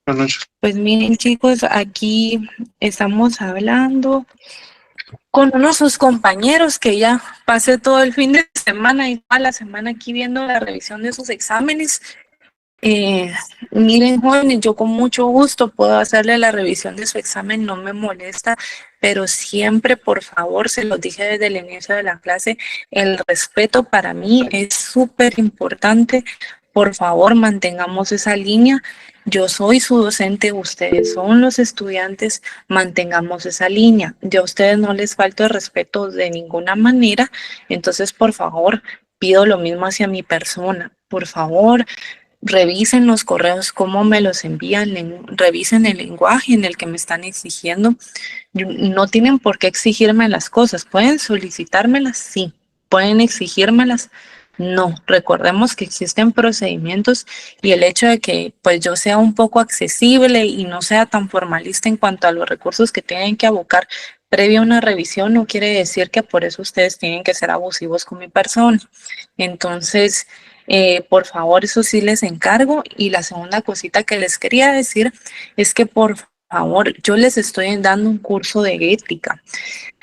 Buenas noches. Pues miren chicos, aquí estamos hablando con uno de sus compañeros que ya pasé todo el fin de semana y toda la semana aquí viendo la revisión de sus exámenes. Eh, Miren jóvenes, yo con mucho gusto puedo hacerle la revisión de su examen, no me molesta, pero siempre, por favor, se los dije desde el inicio de la clase, el respeto para mí es súper importante. Por favor, mantengamos esa línea. Yo soy su docente, ustedes son los estudiantes, mantengamos esa línea. Yo a ustedes no les falto el respeto de ninguna manera, entonces, por favor, pido lo mismo hacia mi persona. Por favor, revisen los correos, cómo me los envían, revisen el lenguaje en el que me están exigiendo. No tienen por qué exigirme las cosas, pueden solicitármelas, sí, pueden exigírmelas. No, recordemos que existen procedimientos y el hecho de que pues yo sea un poco accesible y no sea tan formalista en cuanto a los recursos que tienen que abocar previo a una revisión no quiere decir que por eso ustedes tienen que ser abusivos con mi persona. Entonces, por favor, eso sí les encargo. Y la segunda cosita que les quería decir es que por favor, yo les estoy dando un curso de ética.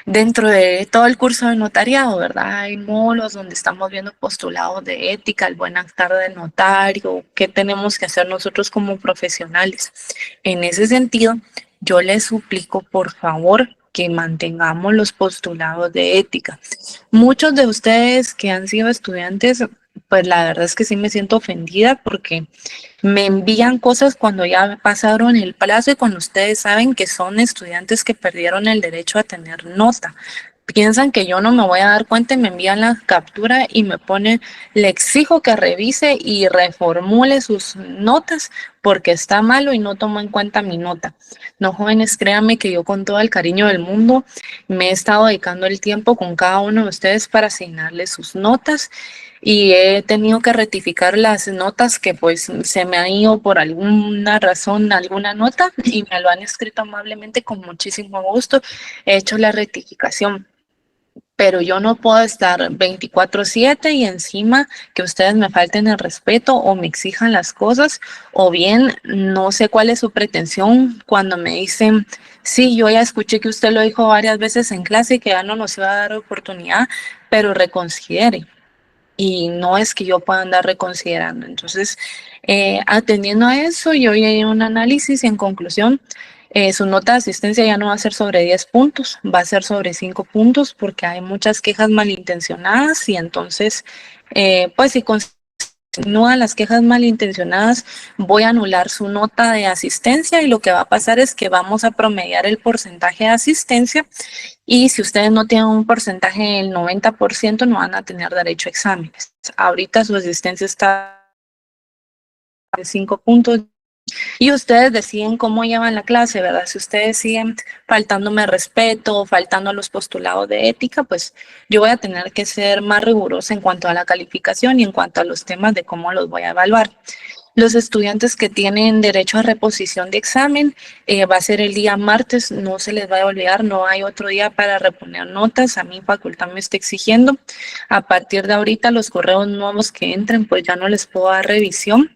Dentro de todo el curso de notariado, ¿verdad? Hay módulos donde estamos viendo postulados de ética, el buen actar del notario, qué tenemos que hacer nosotros como profesionales. En ese sentido, yo les suplico, por favor, que mantengamos los postulados de ética. Muchos de ustedes que han sido estudiantes, pues la verdad es que sí me siento ofendida porque me envían cosas cuando ya pasaron el plazo y cuando ustedes saben que son estudiantes que perdieron el derecho a tener nota. Piensan que yo no me voy a dar cuenta y me envían la captura y me ponen, le exijo que revise y reformule sus notas porque está malo y no toma en cuenta mi nota. No, jóvenes, créanme que yo con todo el cariño del mundo me he estado dedicando el tiempo con cada uno de ustedes para asignarles sus notas y he tenido que rectificar las notas que pues se me han ido por alguna razón, alguna nota y me lo han escrito amablemente con muchísimo gusto. He hecho la rectificación, pero yo no puedo estar 24/7 y encima que ustedes me falten el respeto o me exijan las cosas, o bien no sé cuál es su pretensión cuando me dicen, sí, yo ya escuché que usted lo dijo varias veces en clase y que ya no nos iba a dar oportunidad, pero reconsidere. Y no es que yo pueda andar reconsiderando. Entonces, atendiendo a eso, yo llegué a un análisis y en conclusión, su nota de asistencia ya no va a ser sobre 10 puntos, va a ser sobre 5 puntos porque hay muchas quejas malintencionadas y entonces, pues si continúan las quejas malintencionadas, voy a anular su nota de asistencia y lo que va a pasar es que vamos a promediar el porcentaje de asistencia y si ustedes no tienen un porcentaje del 90%, no van a tener derecho a exámenes. Ahorita su asistencia está de 5 puntos y ustedes deciden cómo llevan la clase, ¿verdad? Si ustedes siguen faltándome respeto, faltando a los postulados de ética, pues yo voy a tener que ser más rigurosa en cuanto a la calificación y en cuanto a los temas de cómo los voy a evaluar. Los estudiantes que tienen derecho a reposición de examen va a ser el día martes, no se les va a olvidar, no hay otro día para reponer notas, a mi facultad me está exigiendo. A partir de ahorita los correos nuevos que entren, pues ya no les puedo dar revisión.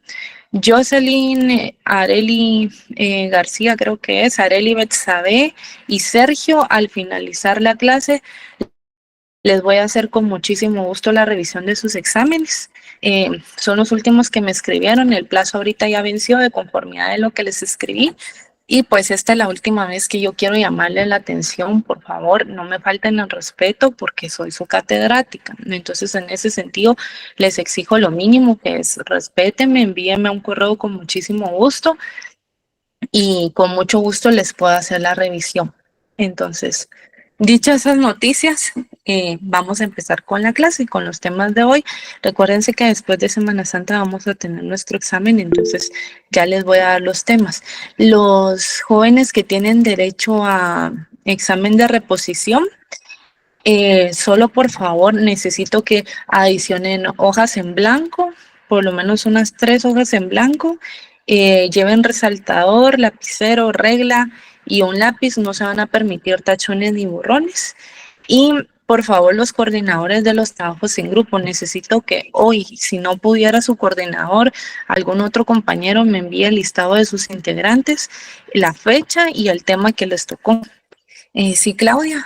Jocelyn, Areli García, creo que es, Areli Betsabe y Sergio, al finalizar la clase, les voy a hacer con muchísimo gusto la revisión de sus exámenes. Son los últimos que me escribieron, el plazo ahorita ya venció de conformidad de lo que les escribí. Y pues esta es la última vez que yo quiero llamarle la atención, por favor, no me falten el respeto porque soy su catedrática. Entonces, en ese sentido, les exijo lo mínimo que es respétenme, envíenme un correo con muchísimo gusto y con mucho gusto les puedo hacer la revisión. Entonces, dichas esas noticias, vamos a empezar con la clase y con los temas de hoy. Recuérdense que después de Semana Santa vamos a tener nuestro examen, entonces ya les voy a dar los temas. Los jóvenes que tienen derecho a examen de reposición, solo por favor necesito que adicionen hojas en blanco, por lo menos unas 3 hojas en blanco, lleven resaltador, lapicero, regla y un lápiz, no se van a permitir tachones ni borrones. Y por favor, los coordinadores de los trabajos en grupo, necesito que hoy, si no pudiera su coordinador, algún otro compañero me envíe el listado de sus integrantes, la fecha y el tema que les tocó. Sí, Claudia.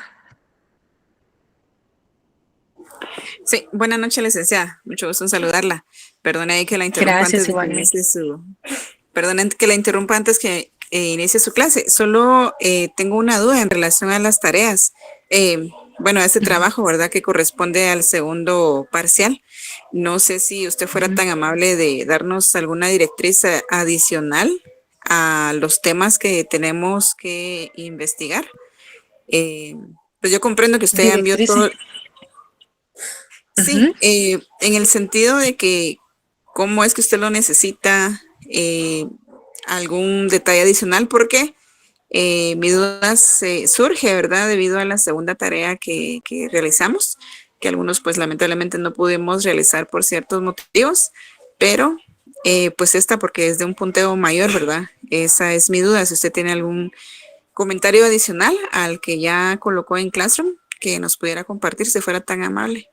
Sí, buenas noches, licenciada. Mucho gusto en saludarla. Perdone que la interrumpa Gracias, antes de que igualmente. inicie Perdone que la interrumpa antes que inicie su clase. Solo tengo una duda en relación a las tareas. Bueno, a ese trabajo, ¿verdad? Que corresponde al segundo parcial. No sé si usted fuera tan amable de darnos alguna directriz adicional a los temas que tenemos que investigar. Pues yo comprendo que usted envió Directrices. todo. Sí, en el sentido de que cómo es que usted lo necesita, algún detalle adicional, porque mi duda surge, ¿verdad? Debido a la segunda tarea que realizamos, que algunos pues lamentablemente no pudimos realizar por ciertos motivos, pero pues esta porque es de un punteo mayor, ¿verdad? Esa es mi duda, si usted tiene algún comentario adicional al que ya colocó en Classroom, que nos pudiera compartir, si fuera tan amable.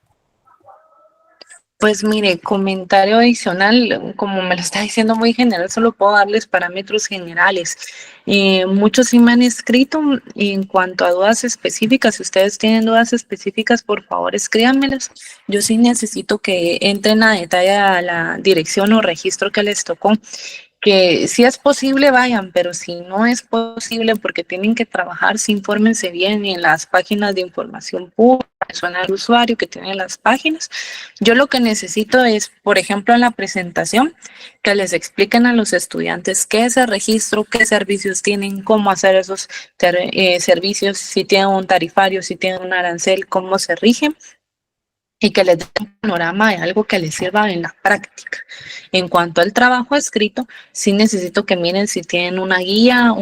Pues mire, comentario adicional, como me lo está diciendo muy general, solo puedo darles parámetros generales. Muchos sí me han escrito en cuanto a dudas específicas. Si ustedes tienen dudas específicas, por favor escríbanmelas. Yo sí necesito que entren a detalle a la dirección o registro que les tocó. Que si es posible vayan, pero si no es posible porque tienen que trabajar, sí infórmense bien en las páginas de información pública, suena al usuario que tiene las páginas. Yo lo que necesito es, por ejemplo, en la presentación, que les expliquen a los estudiantes qué es el registro, qué servicios tienen, cómo hacer esos servicios, si tienen un tarifario, si tienen un arancel, cómo se rigen y que les den un panorama de algo que les sirva en la práctica. En cuanto al trabajo escrito, sí necesito que miren si tienen una guía,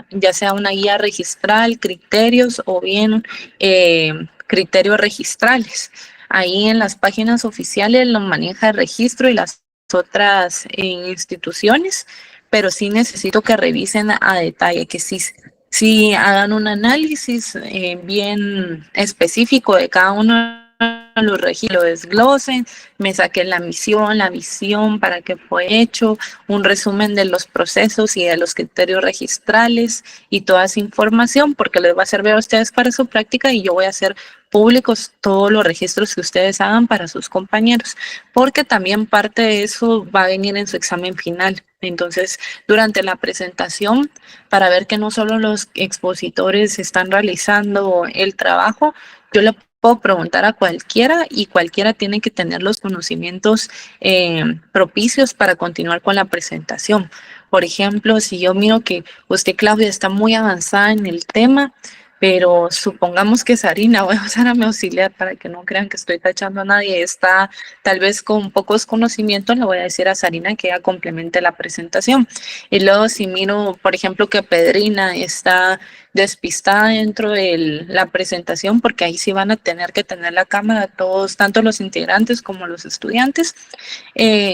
ya sea una guía registral, criterios o bien criterios registrales. Ahí en las páginas oficiales lo maneja el registro y las otras instituciones, pero sí necesito que revisen a detalle, que sí hagan un análisis bien específico de cada uno los registros, lo desglosen, me saquen la misión, la visión, para qué fue hecho, un resumen de los procesos y de los criterios registrales y toda esa información, porque les va a servir a ustedes para su práctica y yo voy a hacer públicos todos los registros que ustedes hagan para sus compañeros, porque también parte de eso va a venir en su examen final. Entonces, durante la presentación, para ver que no solo los expositores están realizando el trabajo, yo le puedo preguntar a cualquiera y cualquiera tiene que tener los conocimientos propicios para continuar con la presentación. Por ejemplo, si yo miro que usted, Claudia, está muy avanzada en el tema, pero supongamos que Sarina, voy a usar a mi auxiliar para que no crean que estoy tachando a nadie, está tal vez con pocos conocimientos, le voy a decir a Sarina que ella complemente la presentación. Y luego si miro, por ejemplo, que Pedrina está despistada dentro de la presentación, porque ahí sí van a tener que tener la cámara todos, tanto los integrantes como los estudiantes.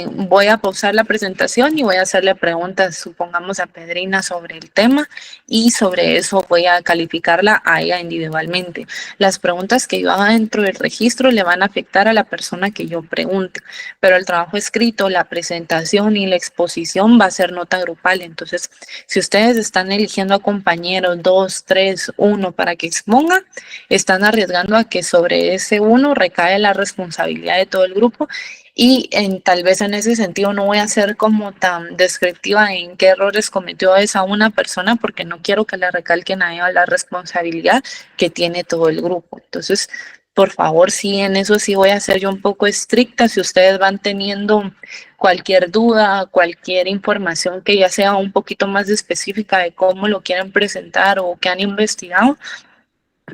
Voy a pausar la presentación y voy a hacerle preguntas, supongamos a Pedrina, sobre el tema y sobre eso voy a calificarla a ella individualmente. Las preguntas que yo haga dentro del registro le van a afectar a la persona que yo pregunte, pero el trabajo escrito, la presentación y la exposición va a ser nota grupal. Entonces, si ustedes están eligiendo a compañeros 2, 3, 1 para que exponga, están arriesgando a que sobre ese uno recae la responsabilidad de todo el grupo y tal vez en ese sentido no voy a ser como tan descriptiva en qué errores cometió esa una persona porque no quiero que le recalquen a ella la responsabilidad que tiene todo el grupo. Entonces, por favor, sí, en eso sí voy a ser yo un poco estricta. Si ustedes van teniendo cualquier duda, cualquier información que ya sea un poquito más específica de cómo lo quieren presentar o que han investigado,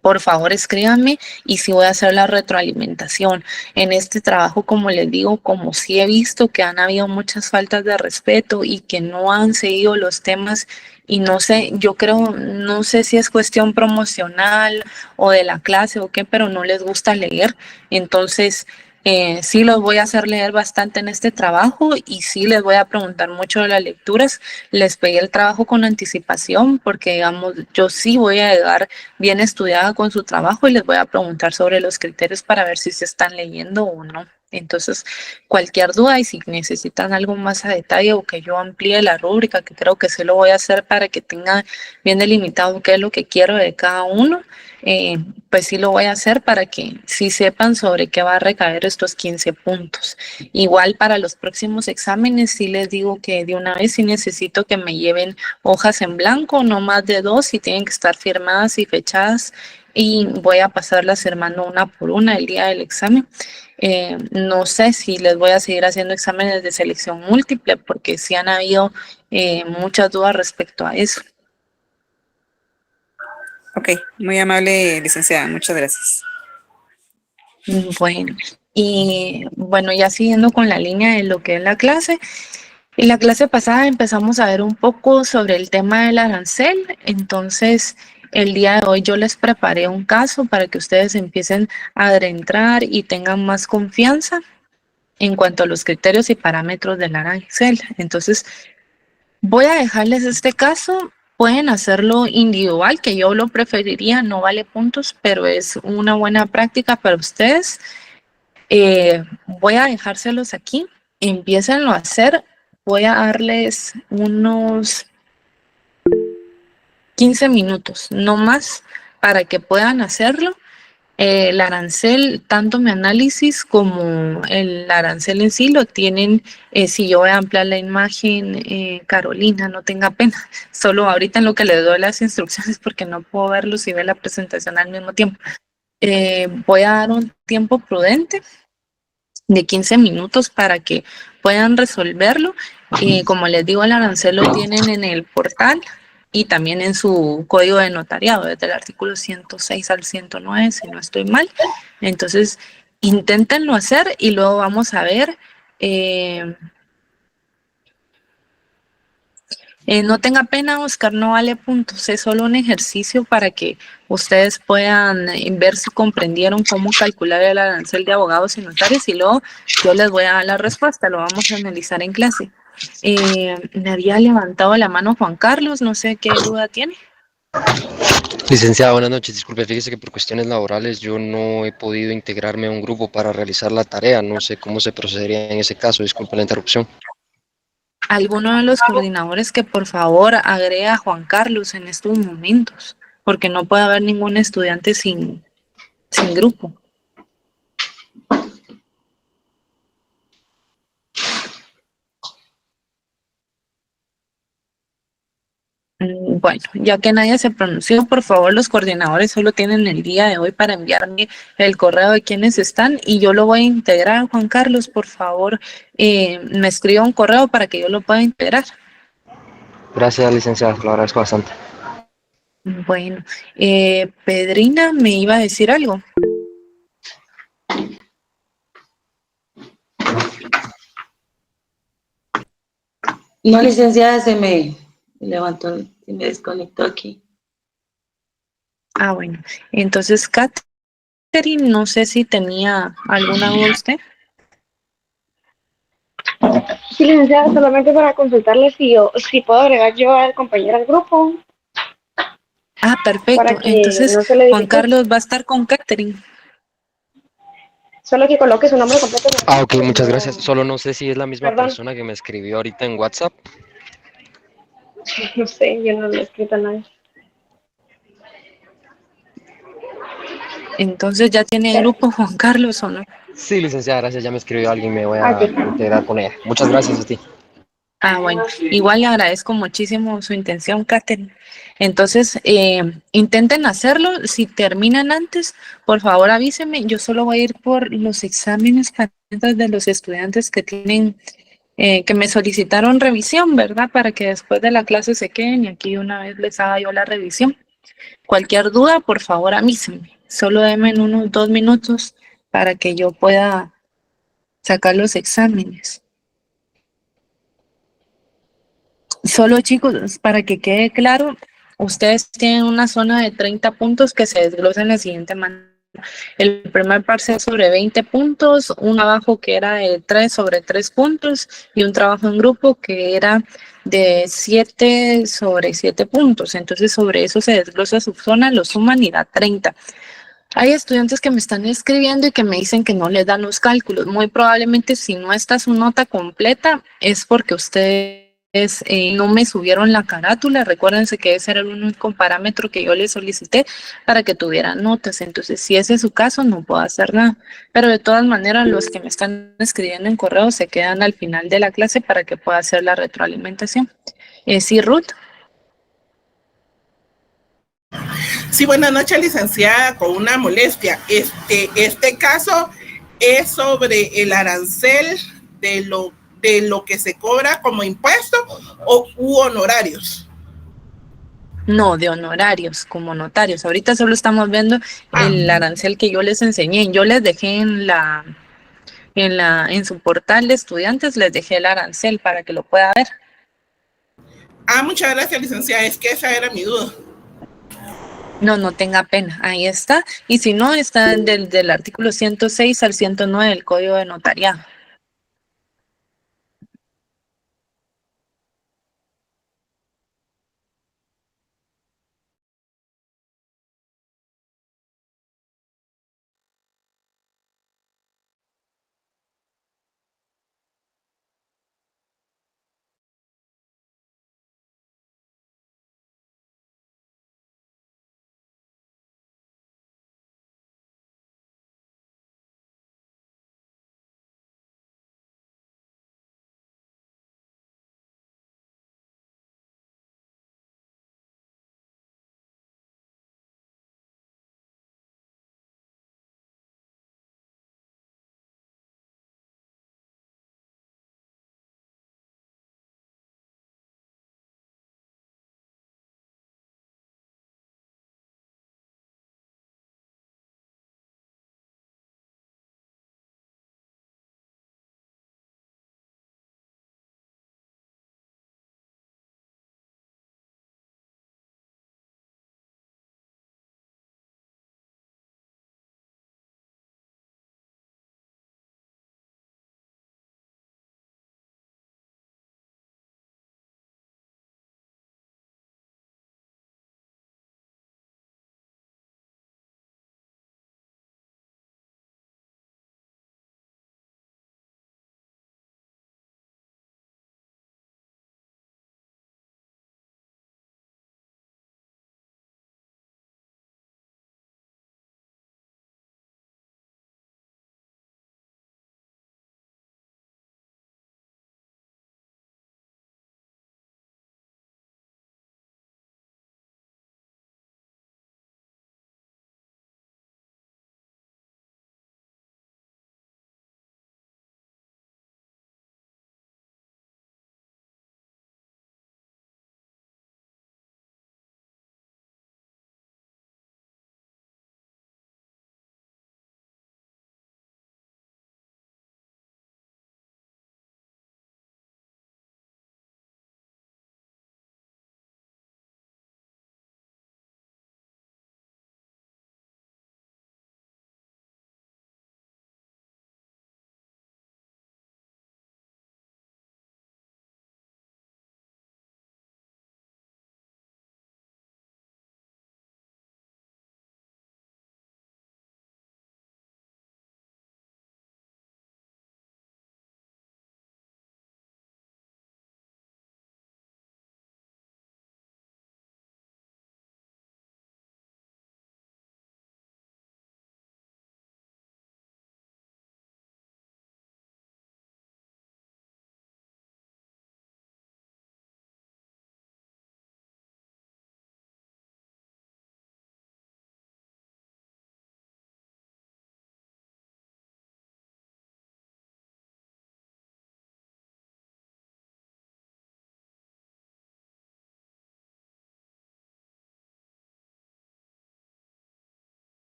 por favor escríbanme y sí voy a hacer la retroalimentación. En este trabajo, como les digo, como sí he visto que han habido muchas faltas de respeto y que no han seguido los temas y no sé, yo creo, no sé si es cuestión promocional o de la clase o qué, pero no les gusta leer. Entonces, Sí los voy a hacer leer bastante en este trabajo y sí les voy a preguntar mucho de las lecturas. Les pedí el trabajo con anticipación porque, digamos, yo sí voy a llegar bien estudiada con su trabajo y les voy a preguntar sobre los criterios para ver si se están leyendo o no. Entonces, cualquier duda y si necesitan algo más a detalle o que yo amplíe la rúbrica, que creo que sí lo voy a hacer para que tengan bien delimitado qué es lo que quiero de cada uno, pues sí lo voy a hacer para que sí sepan sobre qué va a recaer estos 15 puntos. Igual para los próximos exámenes sí les digo que de una vez sí necesito que me lleven hojas en blanco, no más de 2, y tienen que estar firmadas y fechadas y voy a pasarlas firmando una por una el día del examen. No sé si les voy a seguir haciendo exámenes de selección múltiple porque sí han habido muchas dudas respecto a eso. Ok, muy amable, licenciada. Muchas gracias. Bueno, y bueno, ya siguiendo con la línea de lo que es la clase, en la clase pasada empezamos a ver un poco sobre el tema del arancel, entonces el día de hoy yo les preparé un caso para que ustedes empiecen a adentrar y tengan más confianza en cuanto a los criterios y parámetros del arancel. Entonces, voy a dejarles este caso. Pueden hacerlo individual, que yo lo preferiría, no vale puntos, pero es una buena práctica para ustedes. Voy a dejárselos aquí. Empiécenlo a hacer. Voy a darles unos 15 minutos, no más, para que puedan hacerlo. El arancel, tanto mi análisis como el arancel en sí lo tienen, si yo voy a ampliar la imagen, Carolina, no tenga pena, solo ahorita en lo que le doy las instrucciones porque no puedo verlos y ver la presentación al mismo tiempo. Voy a dar un tiempo prudente de 15 minutos para que puedan resolverlo. Como les digo, el arancel lo tienen en el portal y también en su código de notariado, desde el artículo 106 al 109, si no estoy mal. Entonces, inténtenlo hacer y luego vamos a ver. eh, no tenga pena, Oscar, no vale puntos, es solo un ejercicio para que ustedes puedan ver si comprendieron cómo calcular el arancel de abogados y notarios y luego yo les voy a dar la respuesta, lo vamos a analizar en clase. Me había levantado la mano Juan Carlos, no sé qué duda tiene. Licenciada, buenas noches. Disculpe, fíjese que por cuestiones laborales yo no he podido integrarme a un grupo para realizar la tarea. No sé cómo se procedería en ese caso. Disculpe la interrupción. Alguno de los coordinadores que por favor agregue a Juan Carlos en estos momentos, porque no puede haber ningún estudiante sin grupo. Bueno, ya que nadie se pronunció, por favor, los coordinadores solo tienen el día de hoy para enviarme el correo de quienes están y yo lo voy a integrar. Juan Carlos, por favor, me escriba un correo para que yo lo pueda integrar. Gracias, licenciada, lo agradezco bastante. Bueno, Pedrina me iba a decir algo. No, licenciada, se me levantó, se me desconectó aquí. Ah, bueno, entonces, Catherine, no sé si tenía alguna duda usted. Sí, licenciada, solamente para consultarle si puedo agregar yo al compañero al grupo Ah, perfecto. para que Entonces, no se le Juan dificulte. Carlos va a estar con Catherine. Solo que coloque su nombre completo. Ok, muchas gracias. Solo no sé si es la misma Perdón, persona que me escribió ahorita en WhatsApp. no sé, yo no le he escrito a nadie. Entonces, ¿ya tiene grupo Juan Carlos o no? Sí, licenciada, gracias. Ya me escribió alguien, me voy Ah, a ok. integrar con ella. Muchas gracias a ti. Ah, bueno, igual le agradezco muchísimo su intención, Catherine. Entonces, intenten hacerlo. Si terminan antes, por favor avísenme. Yo solo voy a ir por los exámenes de los estudiantes que tienen, que me solicitaron revisión, ¿verdad? Para que después de la clase se queden y aquí una vez les haga yo la revisión. Cualquier duda, por favor avísenme. Solo denme en unos 2 minutos para que yo pueda sacar los exámenes. Solo chicos, para que quede claro, ustedes tienen una zona de 30 puntos que se desglosa en la siguiente manera. el primer parcial sobre 20 puntos, un abajo que era de 3 sobre 3 puntos y un trabajo en grupo que era de 7 sobre 7 puntos. Entonces sobre eso se desglosa su zona, lo suman y da 30. Hay estudiantes que me están escribiendo y que me dicen que no les dan los cálculos. Muy probablemente si no está su nota completa es porque ustedes no me subieron la carátula. Recuérdense que ese era el único parámetro que yo les solicité para que tuvieran notas. Entonces, si ese es su caso, no puedo hacer nada. Pero de todas maneras, los que me están escribiendo en correo se quedan al final de la clase para que pueda hacer la retroalimentación. Sí, Ruth. Sí, buenas noches, licenciada, con una molestia. Este caso es sobre el arancel de lo que se cobra como impuesto u honorarios. No, de honorarios, como notarios. Ahorita solo estamos viendo el arancel que yo les enseñé. Yo les dejé en su portal de estudiantes, les dejé el arancel para que lo pueda ver. Muchas gracias, licenciada. Es que esa era mi duda. No, no tenga pena. Ahí está. Y si no, está del artículo 106 al 109 del Código de Notariado.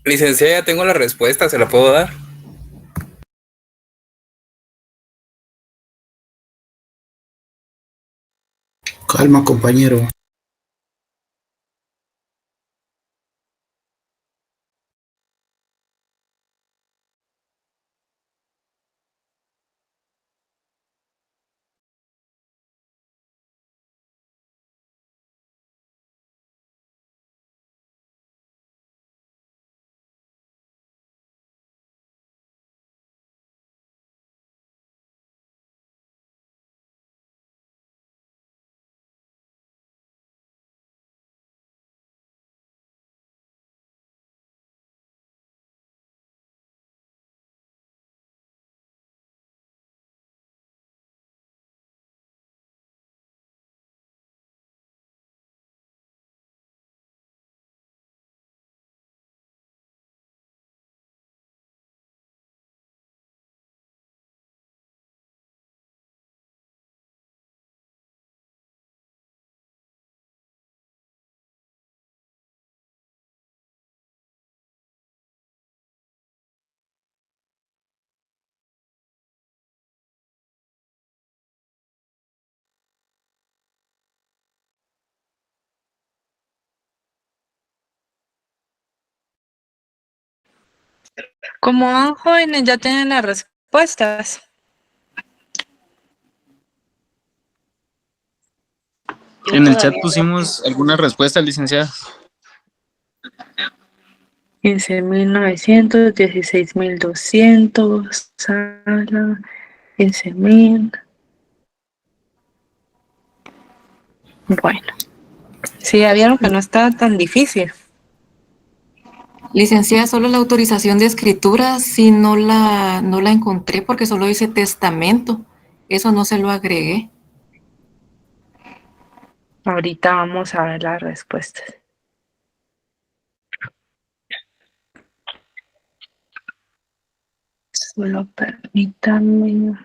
Licenciada, ya tengo la respuesta, ¿se la puedo dar? Calma, compañero. Como van jóvenes, ya tienen las respuestas. En el chat pusimos algunas respuestas, licenciada. 15.900, 16.200, sala, 15.000. Bueno, sí, ya vieron que no está tan difícil. Licenciada, solo la autorización de escritura, sí no la encontré porque solo dice testamento. Eso no se lo agregué. Ahorita vamos a ver las respuestas. Solo permítanme.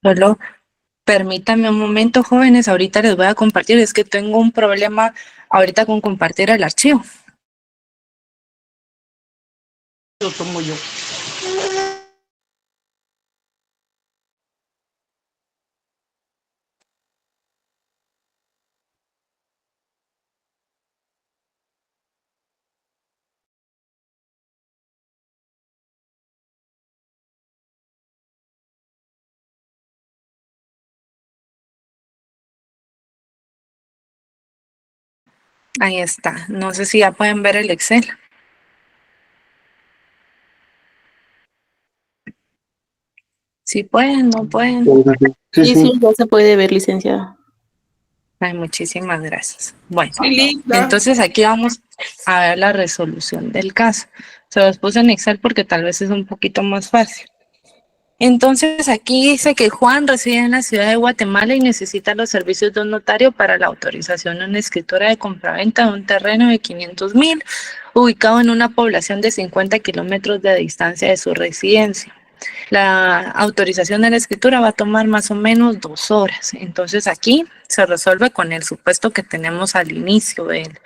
Solo permítanme un momento, jóvenes. Ahorita les voy a compartir. Es que tengo un problema ahorita con compartir el archivo. Lo tomo yo. Ahí está. No sé si ya pueden ver el Excel. Si pueden, no pueden. Sí, ya se puede ver, licenciada. Ay, muchísimas gracias. Bueno, Sí, linda. entonces aquí vamos a ver la resolución del caso. Se los puse en Excel porque tal vez es un poquito más fácil. Entonces aquí dice que Juan reside en la ciudad de Guatemala y necesita los servicios de un notario para la autorización en escritura de compraventa de un terreno de 500.000 ubicado en una población de 50 kilómetros de distancia de su residencia. La autorización de la escritura va a tomar más o menos 2 horas. Entonces aquí se resuelve con el supuesto que tenemos al inicio del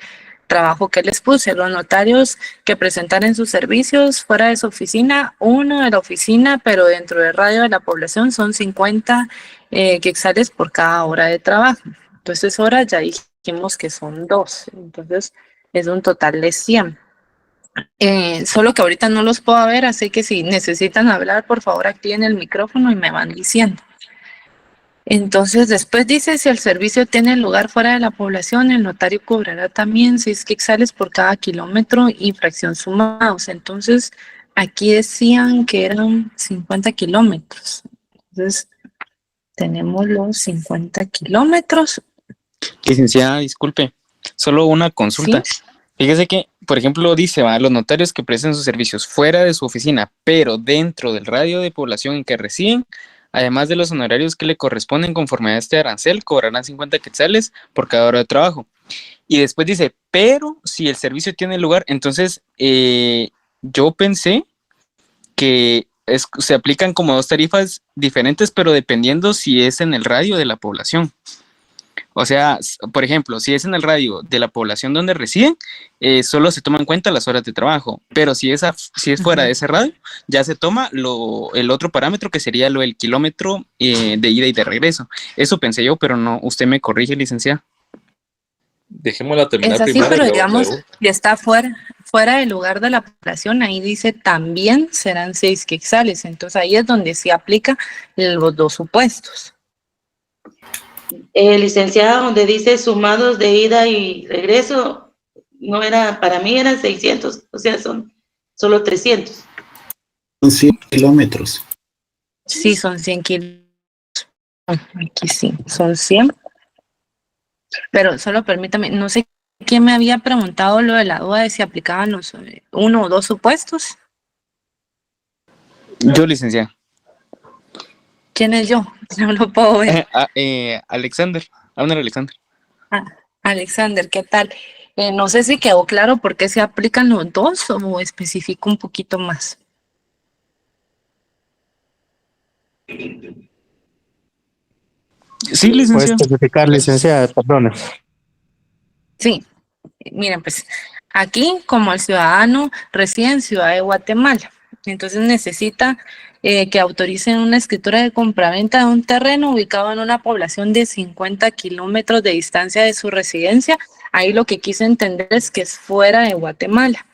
trabajo que les puse. Los notarios que presentaren sus servicios fuera de su oficina, uno de la oficina, pero dentro del radio de la población son 50 quetzales por cada hora de trabajo. Entonces horas ya dijimos que son 2. Entonces es un total de 100. Solo que ahorita no los puedo ver, así que si necesitan hablar, por favor activen el micrófono y me van diciendo. Entonces después dice, si el servicio tiene lugar fuera de la población, el notario cobrará también 6 quetzales por cada kilómetro y fracción sumados. Entonces aquí decían que eran 50 kilómetros. Entonces tenemos los 50 kilómetros. Licenciada, disculpe, solo una consulta. ¿Sí? Fíjese que, por ejemplo, dice, los notarios que presten sus servicios fuera de su oficina, pero dentro del radio de población en que residen, además de los honorarios que le corresponden conforme a este arancel, cobrarán 50 quetzales por cada hora de trabajo. Y después dice, pero si el servicio tiene lugar, entonces Yo pensé que se aplican como dos tarifas diferentes, pero dependiendo si es en el radio de la población. O sea, por ejemplo, si es en el radio de la población donde residen, solo se toman en cuenta las horas de trabajo, pero si es fuera de ese radio, ya se toma el otro parámetro que sería lo del kilómetro de ida y de regreso. Eso pensé yo, pero no, usted me corrige, licenciada. Dejémosla terminar Es así, primero. pero y luego digamos, pregunto. ya está fuera del lugar de la población, ahí dice también serán 6 quetzales. Entonces ahí es donde se aplica los dos supuestos. Licenciada, donde dice sumados de ida y regreso, no era, para mí eran 600, o sea, son solo 300. Son 100 kilómetros. Sí, son 100 kilómetros. Aquí sí, son 100. Pero solo permítame, no sé quién me había preguntado lo de la duda de si aplicaban los uno o dos supuestos. Yo, licenciada. ¿Quién es yo? No lo puedo ver. Alexander. Abner Alexander. Alexander, ¿qué tal? No sé si quedó claro por qué se aplican los dos o especifico un poquito más. Sí, licenciada. ¿Puede especificar, licenciada? Perdona. Sí, miren, pues aquí como el ciudadano reside en Ciudad de Guatemala, entonces necesita que autoricen una escritura de compraventa de un terreno ubicado en una población de 50 kilómetros de distancia de su residencia. Ahí lo que quise entender es que es fuera de Guatemala.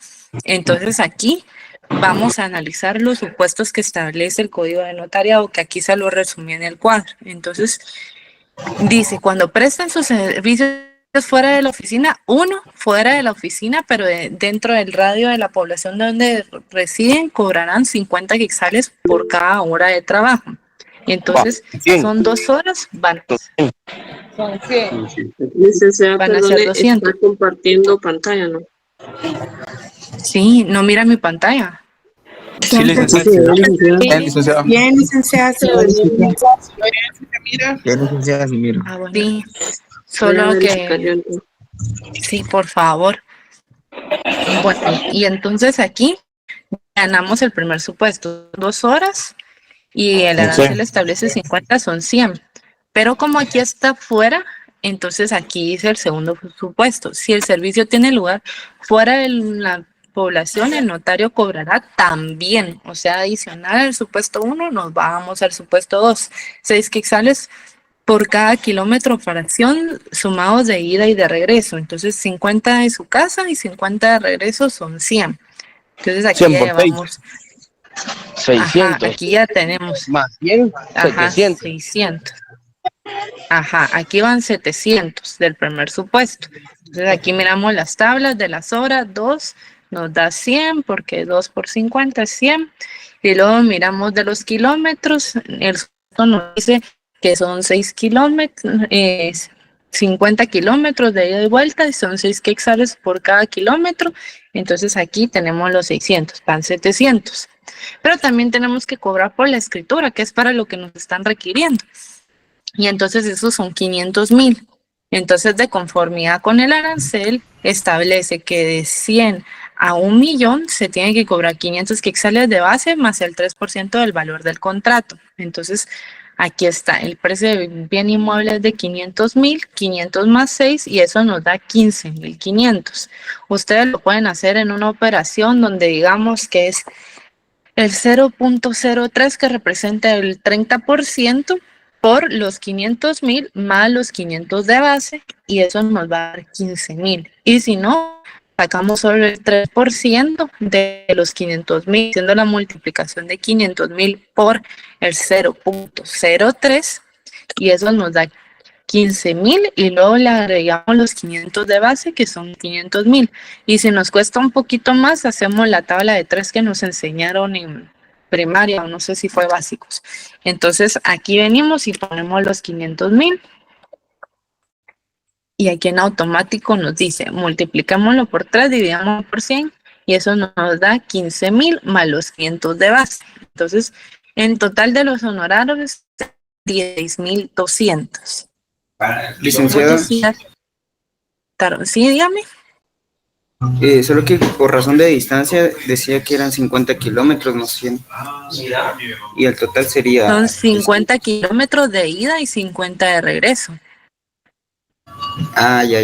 Entonces aquí vamos a analizar los supuestos que establece el Código de Notariado, que aquí se lo resumí en el cuadro. Entonces dice, cuando prestan sus servicios fuera de la oficina, fuera de la oficina, pero dentro del radio de la población donde residen, cobrarán 50 quetzales por cada hora de trabajo. Y entonces, son 2 horas, son 100. Licenciada, Van a ser 200. está compartiendo pantalla, ¿no? Sí, no mira mi pantalla. Sí, licenciada. Bien, licenciada. Bien, licenciada. Bien, licenciada, sí, miro. Bueno, sí, solo que... Sí, por favor. Bueno, y entonces aquí ganamos el primer supuesto, 2 horas, y el arancel establece 50, son 100. Pero como aquí está fuera, entonces aquí dice el segundo supuesto. Si el servicio tiene lugar fuera de la población, el notario cobrará también, o sea, adicional al supuesto 1, nos vamos al supuesto 2. 6 quetzales por cada kilómetro fracción sumados de ida y de regreso. Entonces 50 de su casa y 50 de regreso son 100. Entonces aquí ya llevamos 600. Ajá, aquí ya tenemos Más 100, 700. 600. Ajá, aquí van 700 del primer supuesto. Entonces aquí miramos las tablas de las horas, 2 nos da 100 porque 2 por 50 es 100. Y luego miramos de los kilómetros, el supuesto nos dice que son 6 kilómetros, 50 kilómetros de ida y vuelta y son 6 quetzales por cada kilómetro. Entonces aquí tenemos los 600, van 700. Pero también tenemos que cobrar por la escritura, que es para lo que nos están requiriendo. Y entonces esos son 500,000. Entonces, de conformidad con el arancel, establece que de 100 a 1,000,000 se tiene que cobrar 500 quetzales de base más el 3% del valor del contrato. Entonces, aquí está, el precio de bien inmueble es de 500,000, 500 más 6 y eso nos da 15,500. Ustedes lo pueden hacer en una operación donde digamos que es el 0.03 que representa el 30% por los 500,000 más los 500 de base y eso nos va a dar 15,000. Y si no, sacamos solo el 3% de los 500,000, siendo la multiplicación de 500,000 por el 0.03 y eso nos da 15,000 y luego le agregamos los 500 de base que son 500,000. Y si nos cuesta un poquito más, hacemos la tabla de 3 que nos enseñaron en primaria o no sé si fue básicos. Entonces aquí venimos y ponemos los 500,000 y aquí en automático nos dice multiplicámoslo por 3, dividamos por 100 y eso nos da 15,000 más los 500 de base. Entonces en total de los honorarios 16,200. Licenciada. Sí, dígame. Solo que por razón de distancia decía que eran 50 kilómetros, no 100. Y el total sería... Son 50 kilómetros de ida y 50 de regreso. Ah, ya.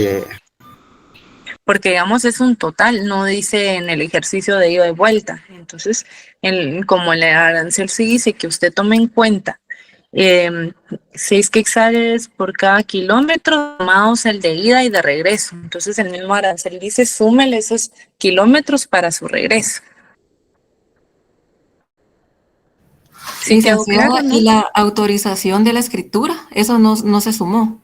Porque digamos es un total, no dice en el ejercicio de ida y vuelta. Entonces, como el arancel sí dice que usted tome en cuenta 6 quetzales por cada kilómetro, sumados el de ida y de regreso. Entonces el mismo arancel dice súmele esos kilómetros para su regreso. ¿Sí quedó claro, no? Y la autorización de la escritura, eso no se sumó.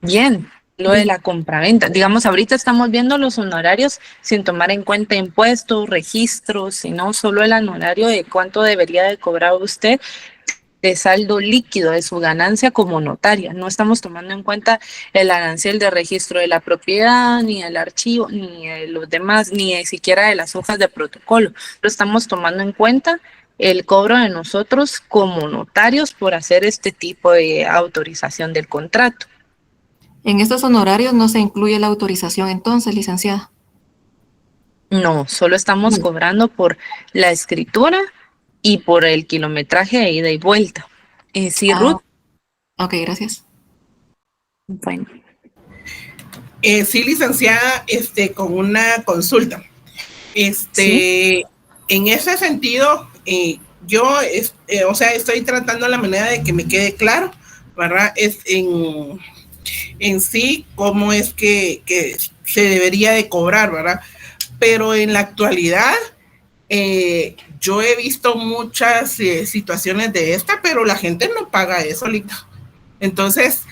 Bien, lo de la compraventa. Digamos, ahorita estamos viendo los honorarios sin tomar en cuenta impuestos, registros, sino solo el honorario de cuánto debería de cobrar usted de saldo líquido de su ganancia como notaria. No estamos tomando en cuenta el arancel de registro de la propiedad, ni el archivo, ni de los demás, ni siquiera de las hojas de protocolo. Lo estamos tomando en cuenta el cobro de nosotros como notarios por hacer este tipo de autorización del contrato. En estos honorarios no se incluye la autorización entonces, licenciada. No, solo estamos cobrando por la escritura y por el kilometraje de ida y vuelta. Sí, Ruth. Ok, gracias. Bueno. Sí, licenciada, con una consulta. ¿Sí? En ese sentido, yo, estoy tratando la manera de que me quede claro, ¿verdad? En sí, cómo es que se debería de cobrar, ¿verdad? Pero en la actualidad, yo he visto muchas situaciones de esta, pero la gente no paga eso, Lita. Entonces,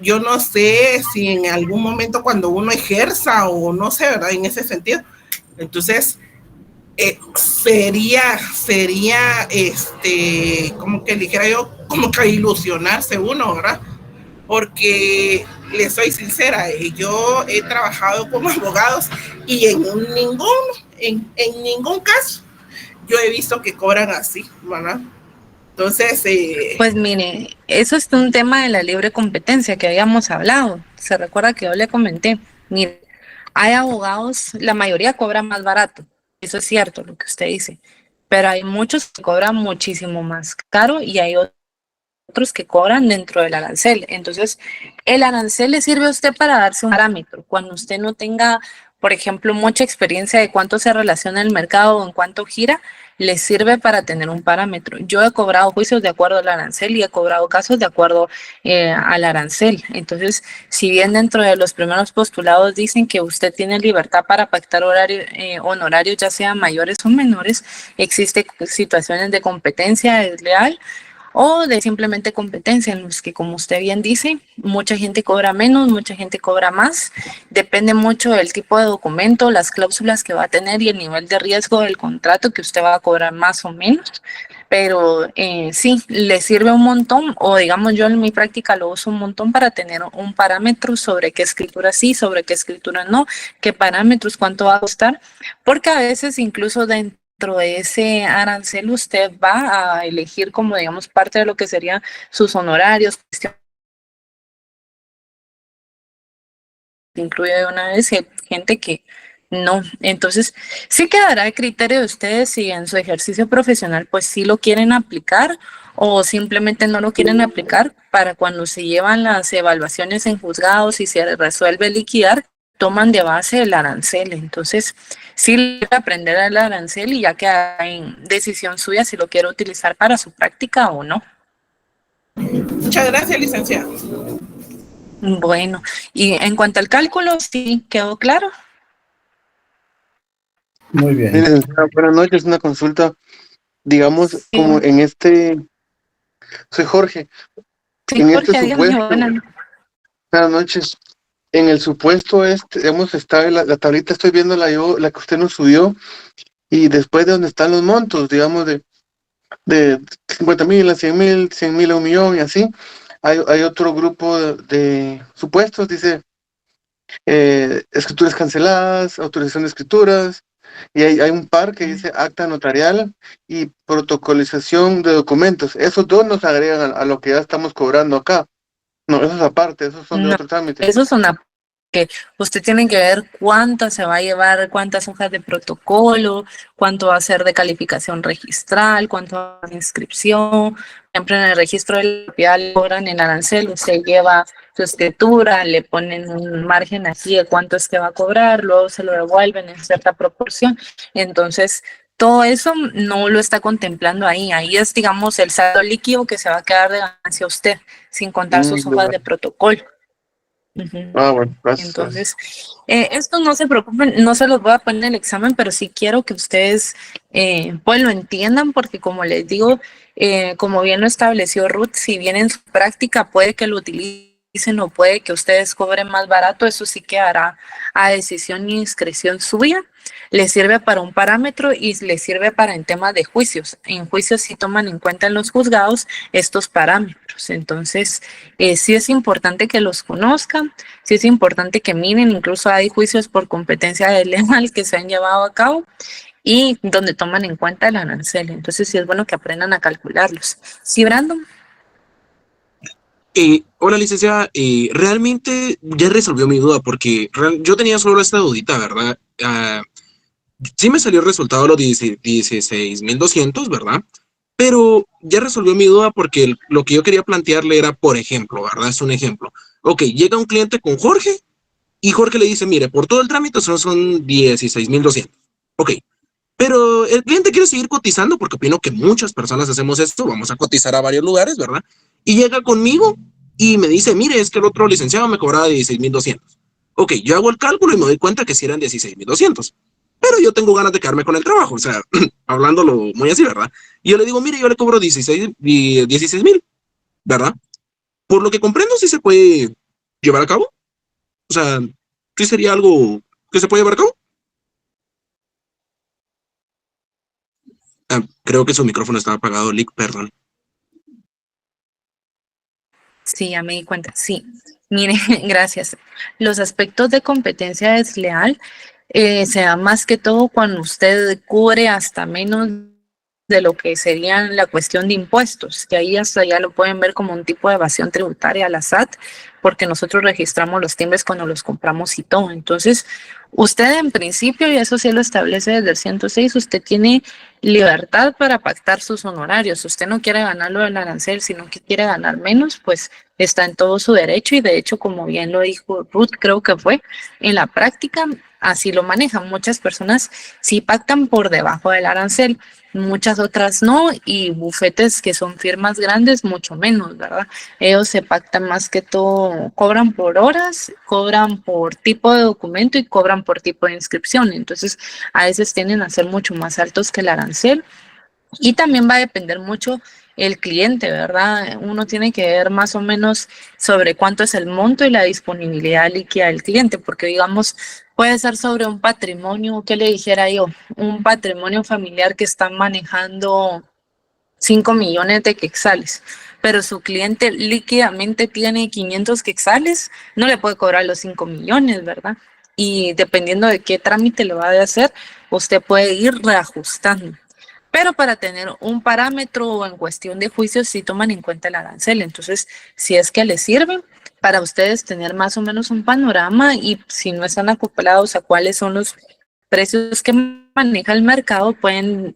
yo no sé si en algún momento cuando uno ejerza o no sé, ¿verdad? En ese sentido. Entonces, sería, como que dijera yo, como que ilusionarse uno, ¿verdad? Porque les soy sincera, yo he trabajado con abogados y en ningún caso yo he visto que cobran así, ¿verdad? Entonces... Pues mire, eso es un tema de la libre competencia que habíamos hablado. Se recuerda que yo le comenté, mire, hay abogados, la mayoría cobra más barato, eso es cierto lo que usted dice, pero hay muchos que cobran muchísimo más caro y hay otros que cobran dentro del arancel. Entonces, el arancel le sirve a usted para darse un parámetro. Cuando usted no tenga, por ejemplo, mucha experiencia de cuánto se relaciona el mercado o en cuánto gira, le sirve para tener un parámetro. Yo he cobrado juicios de acuerdo al arancel y he cobrado casos de acuerdo al arancel. Entonces, si bien dentro de los primeros postulados dicen que usted tiene libertad para pactar honorarios, ya sean mayores o menores, existen situaciones de competencia desleal o de simplemente competencia en los que, como usted bien dice, mucha gente cobra menos, mucha gente cobra más, depende mucho del tipo de documento, las cláusulas que va a tener y el nivel de riesgo del contrato que usted va a cobrar más o menos, pero sí, le sirve un montón, o digamos yo en mi práctica lo uso un montón para tener un parámetro sobre qué escritura sí, sobre qué escritura no, qué parámetros, cuánto va a costar, porque a veces incluso dentro de ese arancel usted va a elegir como digamos parte de lo que serían sus honorarios, incluye de una vez gente que no, entonces sí quedará a criterio de ustedes si en su ejercicio profesional pues sí lo quieren aplicar o simplemente no lo quieren aplicar para cuando se llevan las evaluaciones en juzgados y se resuelve liquidar, toman de base el arancel. Entonces, sí aprender el arancel y ya queda en decisión suya si lo quiere utilizar para su práctica o no. Muchas gracias, licenciada. Bueno, y en cuanto al cálculo, ¿sí quedó claro? Muy bien. Licenciada, buenas noches, una consulta. Digamos, sí, como en soy Jorge. Sí, en Jorge, este supuesto, buenas noches. En el supuesto está la tablita, estoy viendo la que usted nos subió, y después de donde están los montos, digamos, de 50,000 a 100,000, 100,000 a 1,000,000 y así, hay otro grupo de supuestos, dice escrituras canceladas, autorización de escrituras, y hay un par que dice acta notarial y protocolización de documentos. Esos dos nos agregan a lo que ya estamos cobrando acá. No, esos aparte, esos son de otro trámite. Esos son Usted tiene que ver cuánto se va a llevar, cuántas hojas de protocolo, cuánto va a ser de calificación registral, cuánto va a ser de inscripción. Por ejemplo, en el registro de la propiedad le cobran en arancel, usted lleva su escritura, le ponen un margen aquí de cuánto es que va a cobrar, luego se lo devuelven en cierta proporción. Entonces, todo eso no lo está contemplando ahí. Ahí es, digamos, el saldo líquido que se va a quedar de ganancia a usted, sin contar sus hojas de protocolo. Bueno, gracias. Entonces, esto no se preocupen, no se los voy a poner en el examen, pero sí quiero que ustedes pues lo entiendan, porque como les digo, como bien lo estableció Ruth, si bien en su práctica puede que lo utilicen o puede que ustedes cobren más barato, eso sí quedará a decisión y discreción suya. Les sirve para un parámetro y les sirve para en temas de juicios. En juicios sí toman en cuenta en los juzgados estos parámetros. Entonces, sí es importante que los conozcan, sí es importante que miren, incluso hay juicios por competencia desleal que se han llevado a cabo y donde toman en cuenta el arancel. Entonces, sí es bueno que aprendan a calcularlos. ¿Sí, Brandon? Hola, licenciada. Realmente ya resolvió mi duda porque yo tenía solo esta dudita, ¿verdad? Sí me salió el resultado de los 16,200, ¿verdad? Pero ya resolvió mi duda porque lo que yo quería plantearle era, por ejemplo, ¿verdad? Es un ejemplo. Ok, llega un cliente con Jorge y Jorge le dice, mire, por todo el trámite son 16,200. Ok, pero el cliente quiere seguir cotizando porque opino que muchas personas hacemos esto, vamos a cotizar a varios lugares, ¿verdad? Y llega conmigo y me dice, mire, es que el otro licenciado me cobraba 16,200. Ok, yo hago el cálculo y me doy cuenta que sí eran 16,200. Pero yo tengo ganas de quedarme con el trabajo, o sea, hablándolo muy así, ¿verdad? Y yo le digo, mire, yo le cobro 16,000, ¿verdad? Por lo que comprendo, sí se puede llevar a cabo. O sea, sí sería algo que se puede llevar a cabo. Creo que su micrófono estaba apagado, Lick, perdón. Sí, ya me di cuenta. Sí, mire, gracias. Los aspectos de competencia desleal se da más que todo cuando usted cubre hasta menos de lo que sería la cuestión de impuestos, que ahí hasta ya lo pueden ver como un tipo de evasión tributaria a la SAT, porque nosotros registramos los timbres cuando los compramos y todo. Entonces, usted en principio, y eso sí lo establece desde el 106, usted tiene libertad para pactar sus honorarios. Si usted no quiere ganar lo del arancel, sino que quiere ganar menos, pues está en todo su derecho y de hecho, como bien lo dijo Ruth, creo que fue, en la práctica así lo manejan. Muchas personas sí pactan por debajo del arancel, muchas otras no, y bufetes que son firmas grandes, mucho menos, ¿verdad? Ellos se pactan más que todo, cobran por horas, cobran por tipo de documento y cobran por tipo de inscripción. Entonces, a veces tienden a ser mucho más altos que el arancel. Y también va a depender mucho el cliente, ¿verdad? Uno tiene que ver más o menos sobre cuánto es el monto y la disponibilidad líquida del cliente, porque digamos, puede ser sobre un patrimonio, ¿qué le dijera yo? Un patrimonio familiar que está manejando 5 millones de quetzales, pero su cliente líquidamente tiene 500 quetzales, no le puede cobrar los 5 millones, ¿verdad? Y dependiendo de qué trámite le va a hacer, usted puede ir reajustando. Pero para tener un parámetro en cuestión de juicios sí toman en cuenta el arancel. Entonces, si es que les sirve para ustedes tener más o menos un panorama y si no están acoplados a cuáles son los precios que maneja el mercado, pueden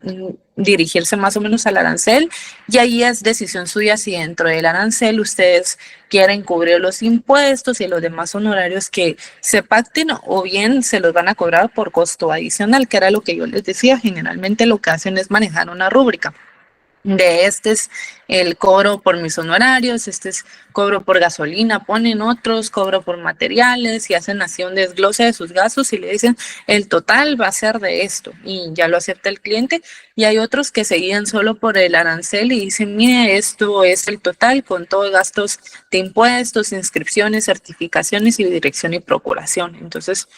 dirigirse más o menos al arancel y ahí es decisión suya si dentro del arancel ustedes quieren cubrir los impuestos y los demás honorarios que se pacten o bien se los van a cobrar por costo adicional, que era lo que yo les decía. Generalmente lo que hacen es manejar una rúbrica de este es el cobro por mis honorarios, este es cobro por gasolina, ponen otros, cobro por materiales y hacen así un desglose de sus gastos y le dicen el total va a ser de esto y ya lo acepta el cliente. Y hay otros que se guían solo por el arancel y dicen, mire, esto es el total con todos gastos de impuestos, inscripciones, certificaciones y dirección y procuración. Entonces,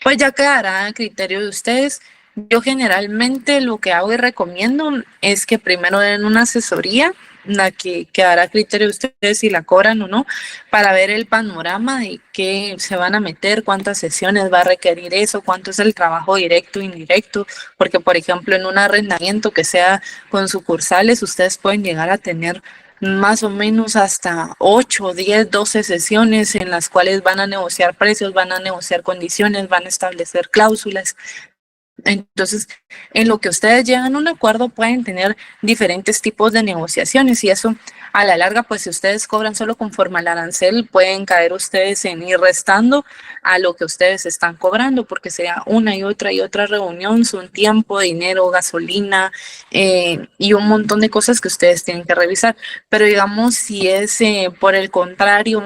pues ya quedará a criterio de ustedes. Yo generalmente lo que hago y recomiendo es que primero den una asesoría, la que quedará a criterio de ustedes si la cobran o no, para ver el panorama de qué se van a meter, cuántas sesiones va a requerir eso, cuánto es el trabajo directo e indirecto, porque por ejemplo en un arrendamiento que sea con sucursales, ustedes pueden llegar a tener más o menos hasta 8, 10, 12 sesiones en las cuales van a negociar precios, van a negociar condiciones, van a establecer cláusulas. Entonces, en lo que ustedes llegan a un acuerdo pueden tener diferentes tipos de negociaciones y eso a la larga, pues si ustedes cobran solo conforme al arancel, pueden caer ustedes en ir restando a lo que ustedes están cobrando, porque sería una y otra reunión, son tiempo, dinero, gasolina y un montón de cosas que ustedes tienen que revisar. Pero digamos, si es por el contrario,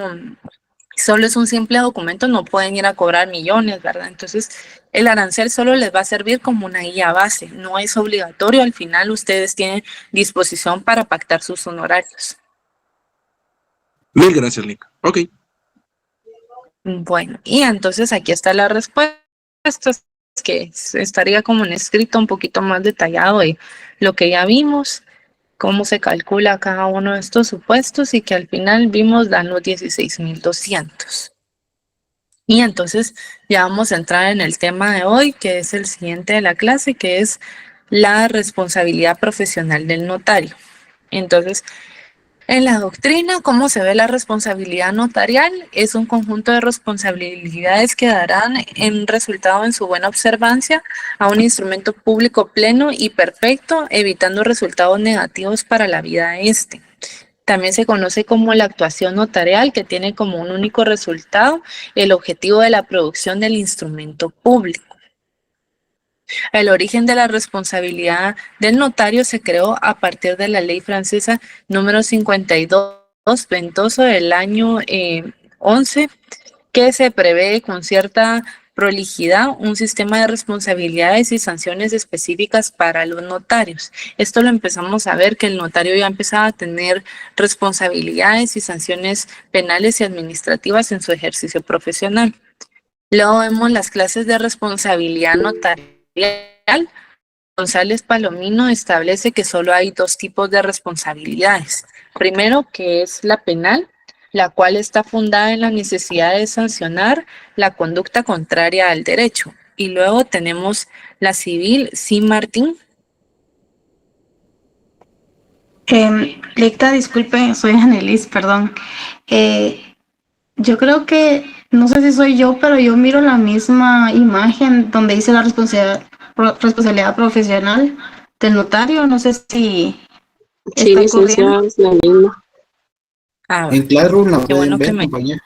solo es un simple documento, no pueden ir a cobrar millones, ¿verdad? Entonces, el arancel solo les va a servir como una guía base, no es obligatorio, al final ustedes tienen disposición para pactar sus honorarios. Mil gracias, Lick. Ok. Bueno, y entonces aquí está la respuesta, que estaría como en escrito un poquito más detallado de lo que ya vimos, cómo se calcula cada uno de estos supuestos y que al final vimos dan los 16,200. Y entonces ya vamos a entrar en el tema de hoy, que es el siguiente de la clase, que es la responsabilidad profesional del notario. Entonces, en la doctrina, ¿cómo se ve la responsabilidad notarial? Es un conjunto de responsabilidades que darán en resultado en su buena observancia a un instrumento público pleno y perfecto, evitando resultados negativos para la vida de este. También se conoce como la actuación notarial, que tiene como un único resultado el objetivo de la producción del instrumento público. El origen de la responsabilidad del notario se creó a partir de la ley francesa número 52 ventoso del año 11, que se prevé con cierta prolijidad un sistema de responsabilidades y sanciones específicas para los notarios. Esto lo empezamos a ver, que el notario ya empezaba a tener responsabilidades y sanciones penales y administrativas en su ejercicio profesional. Luego vemos las clases de responsabilidad notarial. González Palomino establece que solo hay dos tipos de responsabilidades. Primero, que es la penal, la cual está fundada en la necesidad de sancionar la conducta contraria al derecho. Y luego tenemos la civil. Sí, Martín. Lecta, disculpe, soy Anelis, perdón. Yo creo que, no sé si soy yo, pero yo miro la misma imagen donde dice la responsabilidad profesional del notario. No sé si Sí, licenciada, es la misma. En Classroom la Qué bueno pueden que ver, compañeros.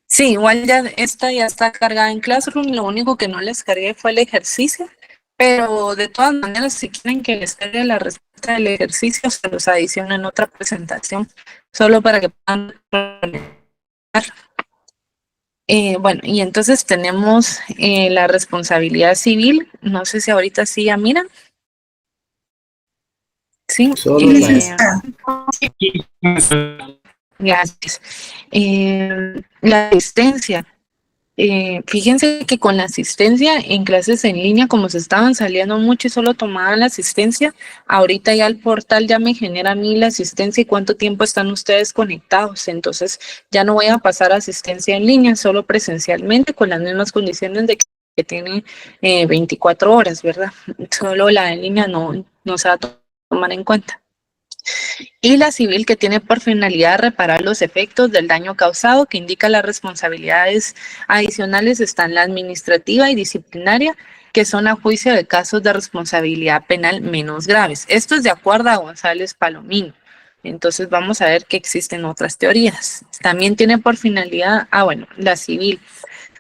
Sí, igual ya esta ya está cargada en Classroom, lo único que no les cargué fue el ejercicio, pero de todas maneras, si quieren que les cargue la respuesta del ejercicio, se los adiciono en otra presentación, solo para que puedan bueno, y entonces tenemos la responsabilidad civil, no sé si ahorita sí ya miran. Sí, Solo gracias. La asistencia. Fíjense que con la asistencia en clases en línea, como se estaban saliendo mucho y solo tomaban la asistencia, ahorita ya el portal ya me genera a mí la asistencia y cuánto tiempo están ustedes conectados. Entonces ya no voy a pasar asistencia en línea, solo presencialmente con las mismas condiciones de que tiene 24 horas, ¿verdad? Solo la en línea no se va a tomar en cuenta. Y la civil, que tiene por finalidad reparar los efectos del daño causado, que indica las responsabilidades adicionales, están la administrativa y disciplinaria, que son a juicio de casos de responsabilidad penal menos graves. Esto es de acuerdo a González Palomino. Entonces vamos a ver que existen otras teorías. También tiene por finalidad, la civil.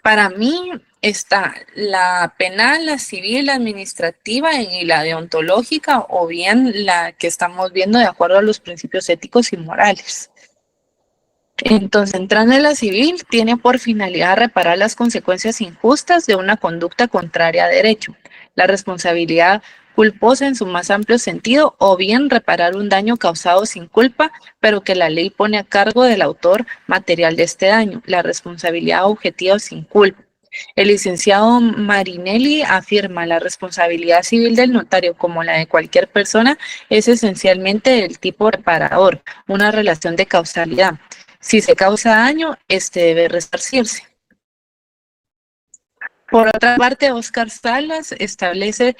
Para mí está la penal, la civil, la administrativa y la deontológica, o bien la que estamos viendo de acuerdo a los principios éticos y morales. Entonces, entrando en la civil, tiene por finalidad reparar las consecuencias injustas de una conducta contraria a derecho, la responsabilidad culposa en su más amplio sentido, o bien reparar un daño causado sin culpa, pero que la ley pone a cargo del autor material de este daño, la responsabilidad objetiva sin culpa. El licenciado Marinelli afirma la responsabilidad civil del notario, como la de cualquier persona, es esencialmente del tipo reparador, una relación de causalidad. Si se causa daño, este debe resarcirse. Por otra parte, Óscar Salas establece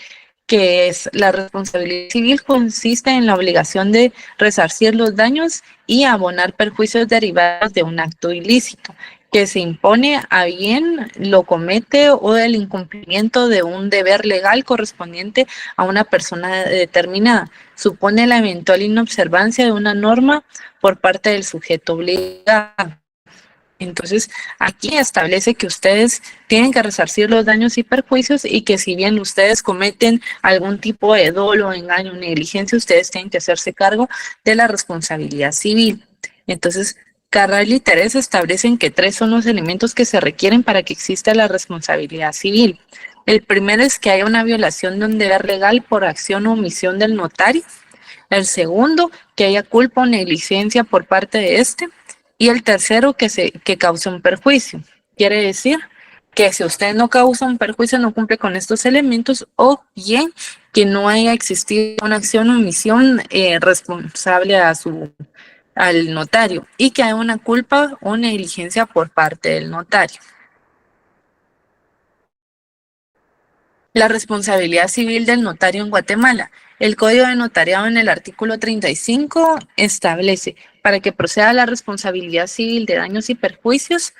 que es la responsabilidad civil consiste en la obligación de resarcir los daños y abonar perjuicios derivados de un acto ilícito que se impone a bien lo comete o del incumplimiento de un deber legal correspondiente a una persona determinada. Supone la eventual inobservancia de una norma por parte del sujeto obligado. Entonces, aquí establece que ustedes tienen que resarcir los daños y perjuicios y que si bien ustedes cometen algún tipo de dolo, engaño, negligencia, ustedes tienen que hacerse cargo de la responsabilidad civil. Entonces, Carral y Teresa establecen que 3 son los elementos que se requieren para que exista la responsabilidad civil. El primero es que haya una violación de un deber legal por acción o omisión del notario. El segundo, que haya culpa o negligencia por parte de este. Y el tercero, que cause un perjuicio. Quiere decir que si usted no causa un perjuicio, no cumple con estos elementos, o bien que no haya existido una acción o omisión responsable al notario y que haya una culpa o negligencia por parte del notario. La responsabilidad civil del notario en Guatemala. El Código de Notariado en el artículo 35 establece para que proceda la responsabilidad civil de daños y perjuicios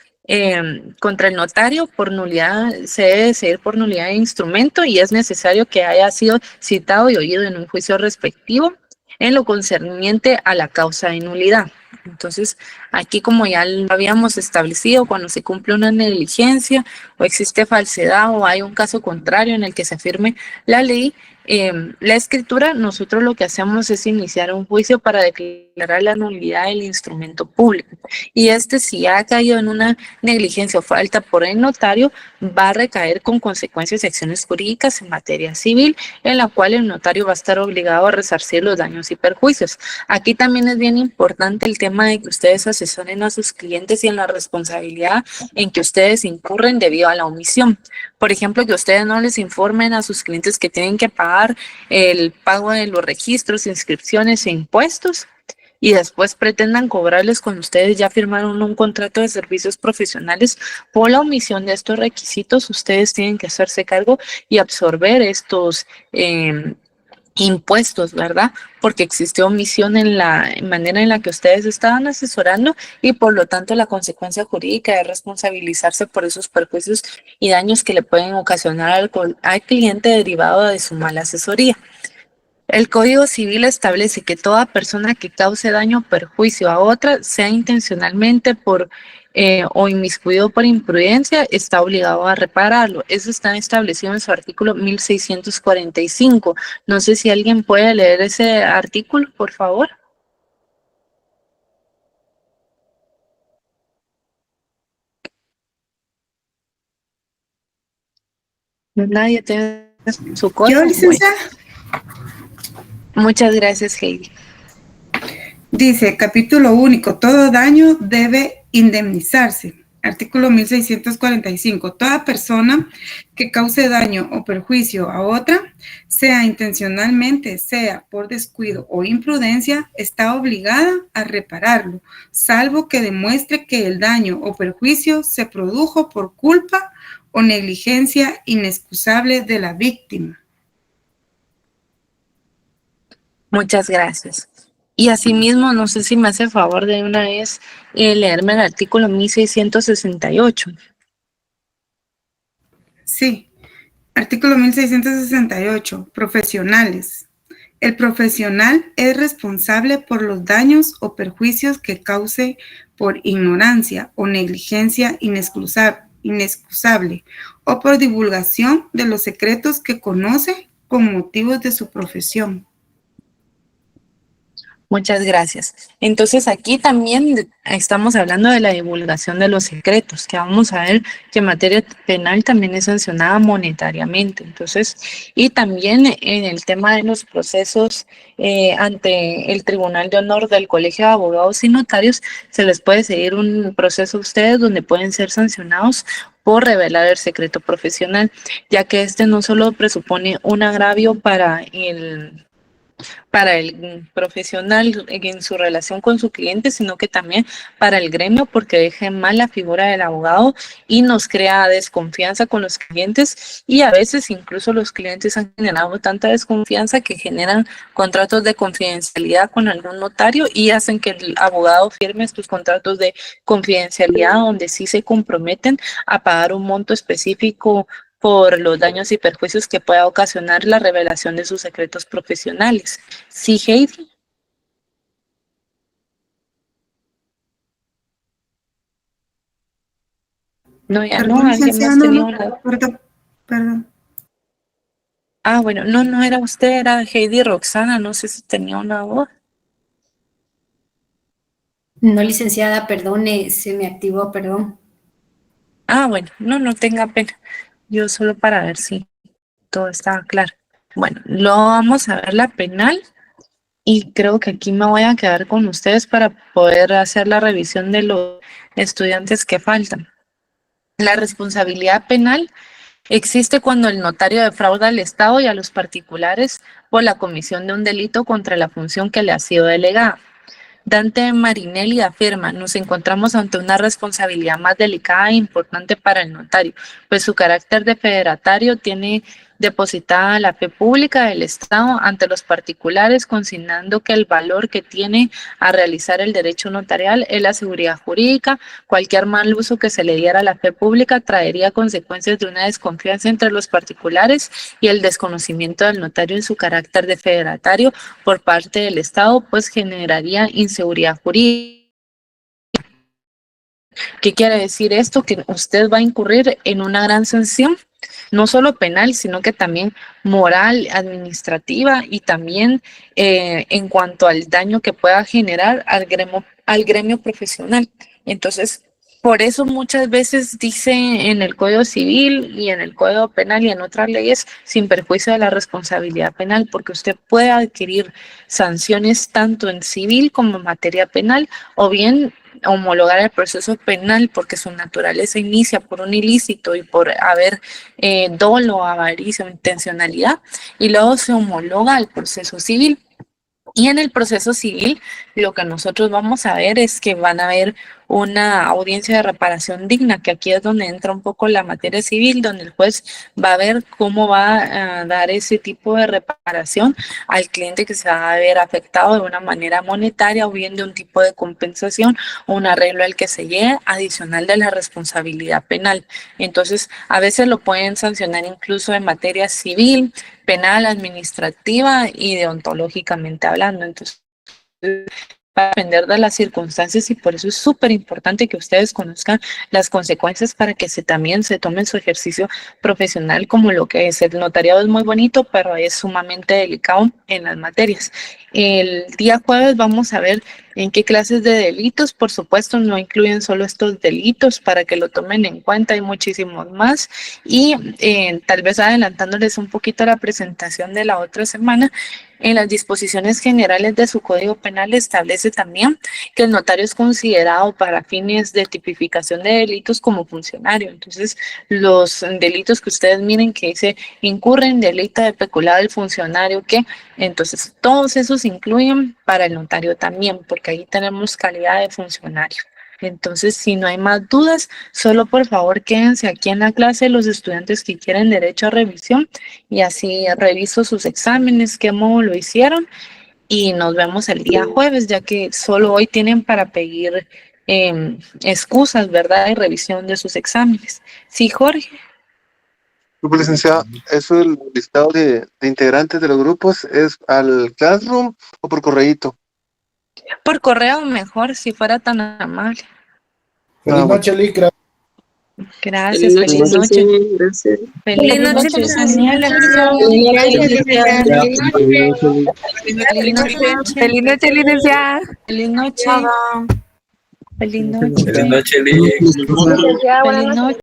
contra el notario por nulidad, se debe decidir por nulidad de instrumento y es necesario que haya sido citado y oído en un juicio respectivo en lo concerniente a la causa de nulidad. Entonces, aquí como ya lo habíamos establecido, cuando se cumple una negligencia o existe falsedad o hay un caso contrario en el que se afirme la ley, la escritura, nosotros lo que hacemos es iniciar un juicio para declarar la nulidad del instrumento público. Y si ha caído en una negligencia o falta por el notario, va a recaer con consecuencias y acciones jurídicas en materia civil, en la cual el notario va a estar obligado a resarcir los daños y perjuicios. Aquí también es bien importante el tema de que ustedes asesoren a sus clientes y en la responsabilidad en que ustedes incurren debido a la omisión. Por ejemplo, que ustedes no les informen a sus clientes que tienen que pagar el pago de los registros, inscripciones e impuestos y después pretendan cobrarles cuando ustedes ya firmaron un contrato de servicios profesionales por la omisión de estos requisitos. Ustedes tienen que hacerse cargo y absorber estos impuestos, ¿verdad? Porque existió omisión en la manera en la que ustedes estaban asesorando y por lo tanto la consecuencia jurídica es responsabilizarse por esos perjuicios y daños que le pueden ocasionar al cliente derivado de su mala asesoría. El Código Civil establece que toda persona que cause daño o perjuicio a otra, sea intencionalmente o inmiscuido por imprudencia, está obligado a repararlo. Eso está establecido en su artículo 1645. No sé si alguien puede leer ese artículo, por favor. Nadie tiene su código. ¿Yo, licenciada? Muchas gracias, Heidi. Dice, capítulo único, todo daño debe indemnizarse. Artículo 1645. Toda persona que cause daño o perjuicio a otra, sea intencionalmente, sea por descuido o imprudencia, está obligada a repararlo, salvo que demuestre que el daño o perjuicio se produjo por culpa o negligencia inexcusable de la víctima. Muchas gracias. Y asimismo, no sé si me hace favor de una vez leerme el artículo 1668. Sí, artículo 1668, profesionales. El profesional es responsable por los daños o perjuicios que cause por ignorancia o negligencia inexcusable o por divulgación de los secretos que conoce con motivos de su profesión. Muchas gracias. Entonces aquí también estamos hablando de la divulgación de los secretos, que vamos a ver que en materia penal también es sancionada monetariamente. Entonces, y también en el tema de los procesos ante el Tribunal de Honor del Colegio de Abogados y Notarios, se les puede seguir un proceso a ustedes donde pueden ser sancionados por revelar el secreto profesional, ya que este no solo presupone un agravio para para el profesional en su relación con su cliente, sino que también para el gremio, porque deja en mal la figura del abogado y nos crea desconfianza con los clientes, y a veces incluso los clientes han generado tanta desconfianza que generan contratos de confidencialidad con algún notario y hacen que el abogado firme estos contratos de confidencialidad donde sí se comprometen a pagar un monto específico por los daños y perjuicios que pueda ocasionar la revelación de sus secretos profesionales. ¿Sí, Heidi? No, ya no, alguien más tenía una... Perdón. Ah, bueno, no era usted, era Heidi Roxana, no sé si tenía una voz. No, licenciada, perdone, se me activó, perdón. Ah, bueno, no tenga pena. Yo solo para ver si todo estaba claro. Bueno, lo vamos a ver la penal y creo que aquí me voy a quedar con ustedes para poder hacer la revisión de los estudiantes que faltan. La responsabilidad penal existe cuando el notario defrauda al Estado y a los particulares por la comisión de un delito contra la función que le ha sido delegada. Dante Marinelli afirma, nos encontramos ante una responsabilidad más delicada e importante para el notario, pues su carácter de federatario tiene depositada la fe pública del Estado ante los particulares, consignando que el valor que tiene a realizar el derecho notarial es la seguridad jurídica. Cualquier mal uso que se le diera a la fe pública traería consecuencias de una desconfianza entre los particulares y el desconocimiento del notario en su carácter de federatario por parte del Estado, pues generaría inseguridad jurídica. ¿Qué quiere decir esto? Que usted va a incurrir en una gran sanción, no solo penal, sino que también moral, administrativa y también en cuanto al daño que pueda generar al gremio profesional. Entonces, por eso muchas veces dice en el Código Civil y en el Código Penal y en otras leyes, sin perjuicio de la responsabilidad penal, porque usted puede adquirir sanciones tanto en civil como en materia penal, o bien homologar el proceso penal porque su naturaleza inicia por un ilícito y por haber dolo, avaricia o intencionalidad, y luego se homologa al proceso civil. Y en el proceso civil, lo que nosotros vamos a ver es que van a haber una audiencia de reparación digna, que aquí es donde entra un poco la materia civil, donde el juez va a ver cómo va a dar ese tipo de reparación al cliente que se va a ver afectado de una manera monetaria o bien de un tipo de compensación o un arreglo al que se llegue adicional de la responsabilidad penal. Entonces, a veces lo pueden sancionar incluso en materia civil, penal, administrativa y deontológicamente hablando. Entonces, va a depender de las circunstancias y por eso es súper importante que ustedes conozcan las consecuencias para que también se tomen su ejercicio profesional como lo que es. El notariado es muy bonito, pero es sumamente delicado en las materias. El día jueves vamos a ver en qué clases de delitos, por supuesto, no incluyen solo estos delitos para que lo tomen en cuenta, hay muchísimos más. Y tal vez adelantándoles un poquito la presentación de la otra semana, en las disposiciones generales de su Código Penal establece también que el notario es considerado para fines de tipificación de delitos como funcionario. Entonces, los delitos que ustedes miren que dice incurre en delito de peculado del funcionario, que entonces todos esos incluyen para el notario también, porque ahí tenemos calidad de funcionario. Entonces, si no hay más dudas, solo por favor quédense aquí en la clase los estudiantes que quieren derecho a revisión y así reviso sus exámenes, qué modo lo hicieron y nos vemos el día jueves, ya que solo hoy tienen para pedir excusas, ¿verdad? Y revisión de sus exámenes. Sí, Jorge. Grupo licenciada, ¿eso el listado de integrantes de los grupos es al Classroom o por correíto? Por correo mejor, si fuera tan amable. Feliz noche, Lic. Gracias, feliz noche. Gracias. Feliz noche, Daniela. Feliz noche, licenciada. Feliz noche. Feliz noche. Buenas noches, Lic. Licenciada, buenas Feliz noches. noche.